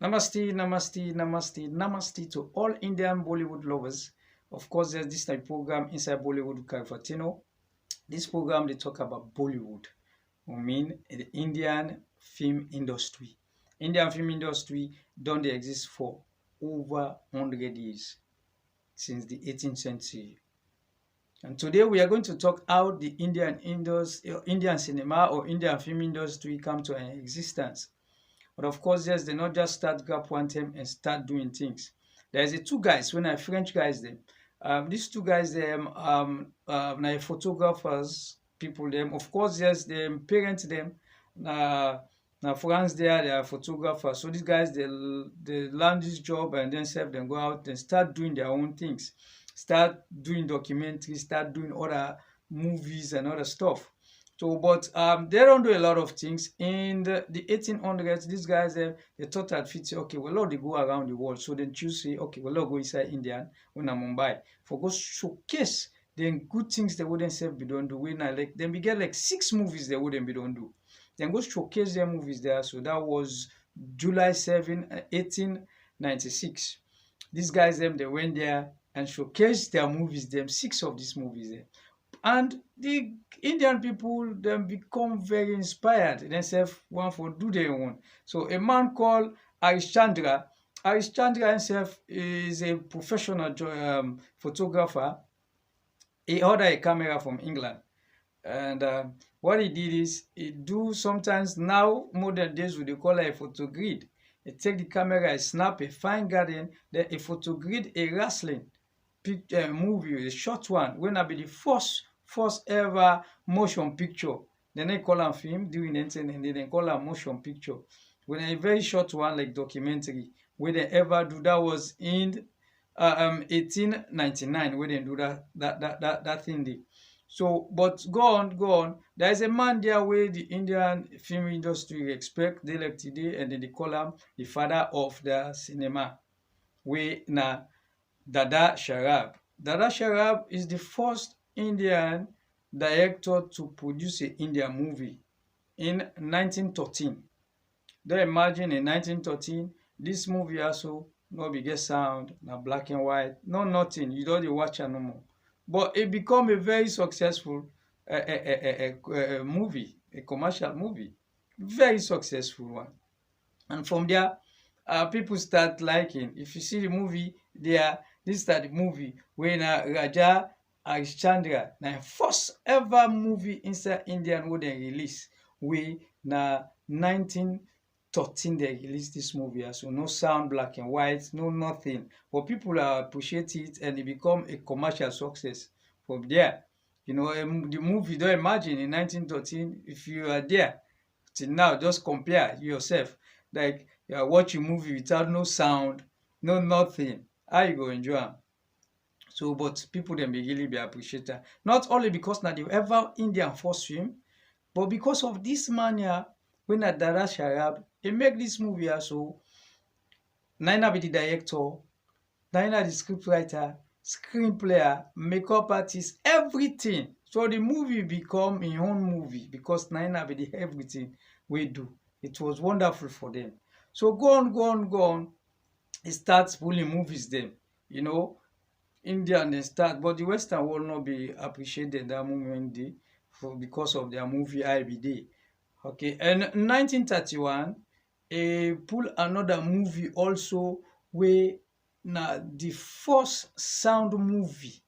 Namaste, namaste, namaste, namaste to all Indian Bollywood lovers. Of course, there's this type program inside Bollywood with Kaifatino. This program they talk about Bollywood, I mean the Indian film industry. Indian film industry don't they exist for over 100 years since the 18th century. And today we are going to talk how the Indian cinema or Indian film industry come to an existence. But of course, yes, they not just start grab one time and start doing things. There's a two guys, when I French guys them. These two guys them na photographers, people them. Of course, yes, them parents them. Na France there, they are photographers. So these guys they learn this job and then self them go out and start doing their own things. Start doing documentaries, start doing other movies and other stuff. So, but they don't do a lot of things. In the 1800s, these guys they thought that fit say, okay, well, they go around the world. So then choose say, okay, well, go inside India, when Mumbai, for go showcase then good things they wouldn't say be don't do. When I like then we get like 6 movies they wouldn't be don't do. Then go showcase their movies there. So that was July 7, 1896. These guys they went there and showcased their movies, 6 of these movies there. And the Indian people then become very inspired themselves want for do their own. So a man called Harishchandra himself is a professional photographer. He ordered a camera from England. And what he did is he do sometimes now modern days we dey call it a photo grid. He take the camera, he snap a fine garden, then he photo grid a wrestling movie, a short one, when I be the first ever motion picture. Then they call am film during the internet, and then they call am motion picture. When a very short one like documentary, when they ever do that was in 1899 when they do that thing there. So, but go on. There is a man there where the Indian film industry expect they like today, and then they call him the father of the cinema. We na Dada Sharab. Dada Sharab is the first Indian director to produce an Indian movie in 1913. Don't imagine in 1913, this movie also no be get sound, na black and white, no nothing. You don't dey watch am no more. But it become a very successful movie, a commercial movie, very successful one. And from there, people start liking. If you see the movie, this is the movie when Raja Harishchandra, na first ever movie inside Indian wey dem release, wey na 1913 they release this movie. So no sound, black and white, no nothing. But people appreciate it and it become a commercial success from there. You know, the movie, don't imagine in 1913, if you are there till now, just compare yourself. Like you are watching movie without no sound, no nothing. How you go enjoy am? So, but people dem be really be appreciate am. Not only because na the ever Indian first film, but because of this man here, wey na Dada Sharab, he make this movie so. Na be the director, na the script writer, screenplayer, makeup artist, everything. So the movie become im own movie because na be the everything we do. It was wonderful for them. So go on. He starts pulling movies them. You know, India they start, but the Western world not be appreciated that moment day for because of their movie IBD. Okay, and 1931, he pull another movie also where na the first sound movie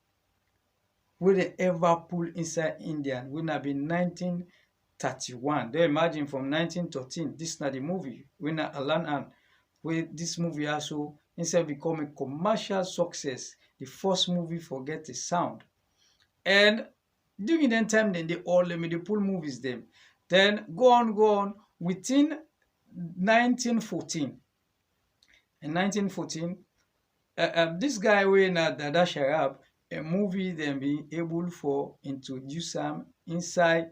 wey they ever pull inside India wey na be 1931. They imagine from 1913, this na the movie wey na Alan and where this movie also instead become a commercial success. The first movie forget the sound. And during that time, then they all let me they pull movies them. Then go on within 1914. In 1914, this guy wey na Dada Sharab, a movie then be able for introduce am inside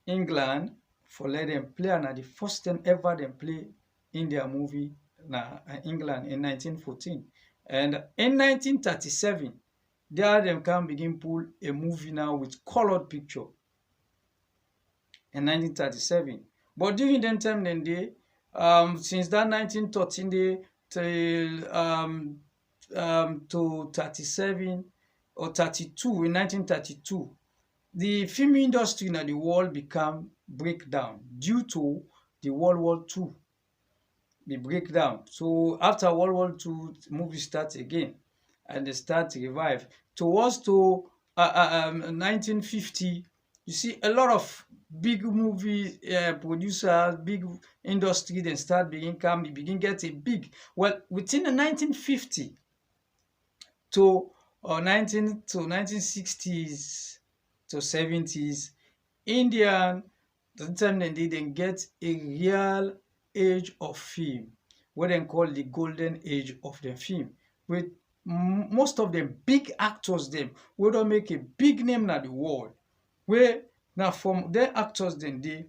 England for let them play, and the first time ever them play India movie na England in 1914. And in 1937, there them can begin pull a movie now with colored picture in 1937. But during that time then Since that 1913 day till to 37 or 32 in 1932, the film industry in the world become breakdown due to the World War II, the breakdown. So after World War II, movies start again and they start to revive. Towards to 1950, you see a lot of big movie producers, big industry, then start begin come, they begin getting big. Well, within the 1950 to 1960s to 70s, Indian, the time they didn't get a real age of film, what they call the golden age of the film, with most of them big actors them, we don't make a big name in the world. Where now from their actors then they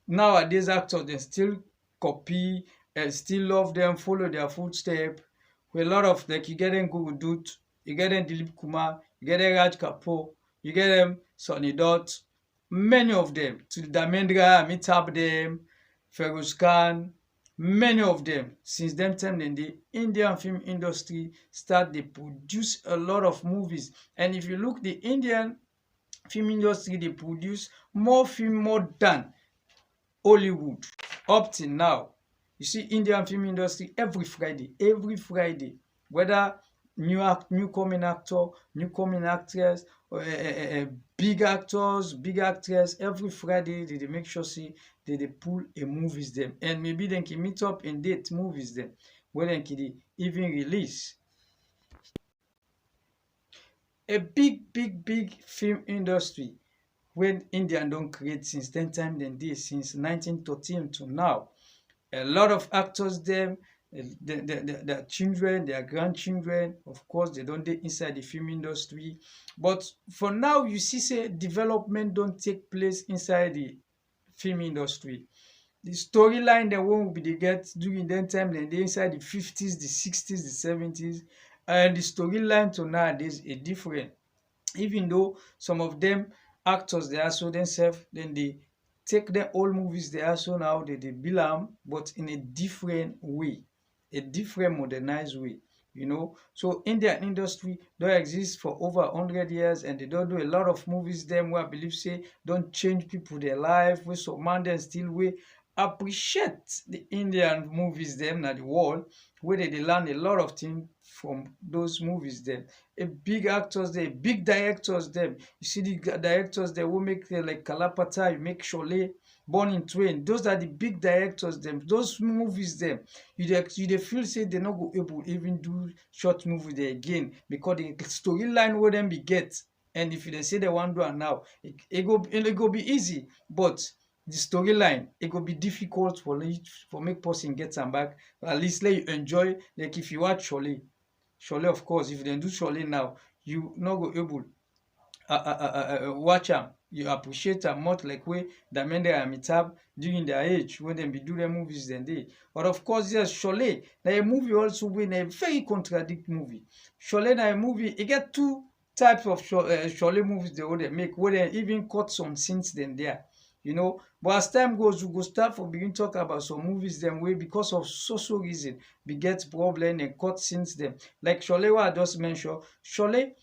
nowadays actors they still copy and still love them, follow their footsteps. With a lot of like you get them Google Dut, you get them Dilip Kumar, you get them Raj Kapoor, you get them Sonny Dot, many of them, to Dharmendra, Amitabh them, Feroz Khan, many of them. Since them time then the Indian film industry start they produce a lot of movies. And if you look the Indian film industry, they produce more film more than Hollywood up till now. You see Indian film industry every Friday, whether new coming actor, new coming actress, big actors, big actress, every Friday they make sure say they pull a movies them, and maybe they can meet up in date movies them where they can even release a big film industry when India don't create since then time then this since 1913 to now. A lot of actors them, their children, their grandchildren, of course they don't dey inside the film industry. But for now you see say development don't take place inside the film industry. The storyline dem wey we dey get during that time dem dey inside the 50s, the 60s, the 70s, and the storyline to nowadays e different. Even though some of them actors they also themselves then they take their old movies they also now they bill am, but in a different way, a different modernized way, you know. So Indian industry don't exist for over 100 years, and they don't do a lot of movies them where I believe say don't change people their life, wey some man dem still wey appreciate the Indian movies them na the world, where they learn a lot of things from those movies them. A big actors there, big directors them. You see the directors there who make like Kalapata, you make Sholay, Born in Twain. Those are the big directors them. Those movies them, you dey feel say they not go able even do short movie there again, because the storyline where them be get. And if they say they want do am now, it go be easy, but the storyline it go be difficult for make person get am back. At least let you enjoy. Like if you watch Sholay, of course, if they do Sholay now, you not go able watch am, you appreciate am much like way Dharmendra and Amitabh during their age when dem be do their movies dem dey. But of course, yes, Sholay na a movie also wey na a very contradict movie. Sholay na a movie, e get two types of Sholay movies dey wey dem make, wey dem even cut some scenes dem there, you know. But as time goes, we go start for begin talk about some movies dem wey because of so reason be get problem and cut scenes dem. Like Sholay wey I just mention, Sholay,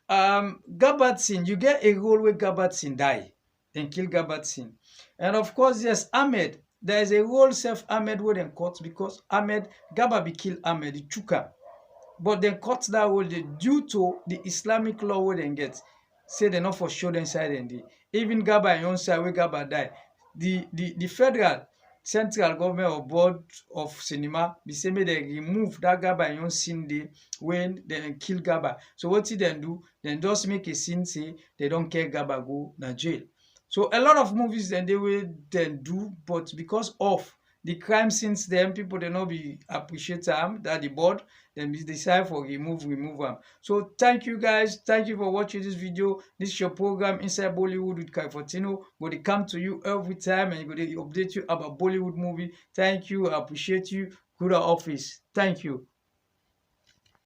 Gabbar Singh, you get a role where Gabbar Singh die, then kill Gabbar Singh. And of course, yes, Ahmed, there is a role self Ahmed where then cut because Gabbar be kill Ahmed, the Chuka. But then cut that role due to the Islamic law where they get. Say they not for sure inside and they even Gabbar in own side where Gabbar die. The federal central government or board of cinema be say make dem remove that Gabbar in own scene dey when dem kill Gabbar. So wetin dem do, dem just make a scene say they don't care Gabbar go na jail. So a lot of movies dem dey wey dem do, but because of the crime scenes dem, people dey not be appreciate am, that the board dem decide for remove am. So thank you guys, thank you for watching this video. This is your program Inside Bollywood with Kai Fortino. Go dey come to you every time and go dey update you about Bollywood movie. Thank you, I appreciate you. Good office. Thank you.